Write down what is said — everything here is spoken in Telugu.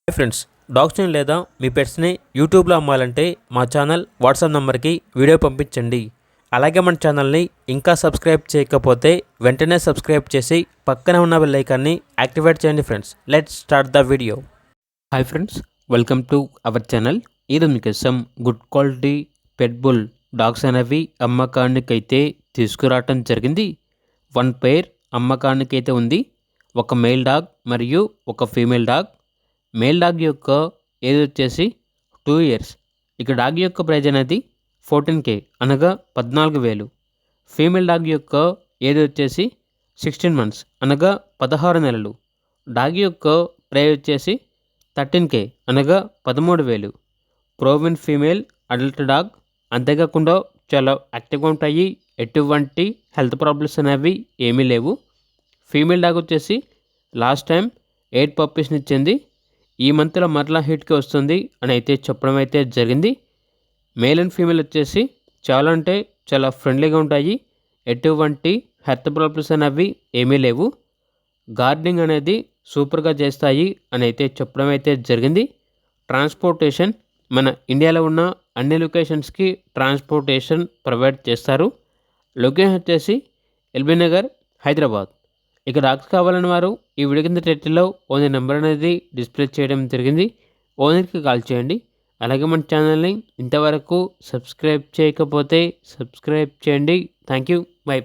హాయ్ ఫ్రెండ్స్, డాగ్స్ని లేదా మీ పెట్స్ని యూట్యూబ్లో అమ్మాలంటే మా ఛానల్ వాట్సాప్ నెంబర్కి వీడియో పంపించండి. అలాగే మన ఛానల్ని ఇంకా సబ్స్క్రైబ్ చేయకపోతే వెంటనే సబ్స్క్రైబ్ చేసి పక్కనే ఉన్న బెల్ ఐకాన్ని యాక్టివేట్ చేయండి. Friends, let's start the video. Hi friends, welcome to our channel. ఈరోజు మీకోసం గుడ్ క్వాలిటీ పెట్ బుల్ డాగ్స్ అనేవి అమ్మకానికైతే తీసుకురావటం జరిగింది. 1 పెయిర్ అమ్మకానికైతే ఉంది. ఒక మేల్ డాగ్ మరియు ఒక ఫీమేల్ డాగ్. మేల్ డాగ్ యొక్క ఏజ్ వచ్చేసి 2 ఇయర్స్. ఇక డాగ్ యొక్క ప్రైజ్ అనేది 14K అనగా 14,000. ఫీమేల్ డాగ్ యొక్క ఏజ్ వచ్చేసి 16 మంత్స్ అనగా 16 నెలలు. డాగ్ యొక్క ప్రైజ్ వచ్చేసి 13K అనగా 13,000. ప్రోవిన్ ఫీమేల్ అడల్ట్ డాగ్. అంతేకాకుండా చాలా యాక్టివ్గా ఉంటాయి. ఎటువంటి హెల్త్ ప్రాబ్లమ్స్ అనేవి ఏమీ లేవు. ఫీమేల్ డాగ్ వచ్చేసి లాస్ట్ టైం 8 పప్పీస్ని ఇచ్చింది. ఈ మంత్లో మరలా హిట్కి వస్తుంది అని అయితే చెప్పడం అయితే జరిగింది. మేల్ అండ్ ఫీమేల్ వచ్చేసి చాలా అంటే చాలా ఫ్రెండ్లీగా ఉంటాయి. ఎటువంటి హెల్త్ ప్రాబ్లమ్స్ అనేవి ఏమీ లేవు. గార్డెనింగ్ అనేది సూపర్గా చేస్తాయి అని అయితే చెప్పడం అయితే జరిగింది. ట్రాన్స్పోర్టేషన్ మన ఇండియాలో ఉన్న అన్ని లొకేషన్స్కి ట్రాన్స్పోర్టేషన్ ప్రొవైడ్ చేస్తారు. లొకేషన్ వచ్చేసి ఎల్బీ నగర్, హైదరాబాద్. ఇక డాగ్స్ కావాలని వారు ఈ వీడియో కింద టైటిల్లో ఓనర్ నెంబర్ అనేది డిస్ప్లే చేయడం జరిగింది. ఓనర్కి కాల్ చేయండి. అలాగే మన ఛానల్ని ఇంతవరకు సబ్స్క్రైబ్ చేయకపోతే సబ్స్క్రైబ్ చేయండి. Thank you. బై.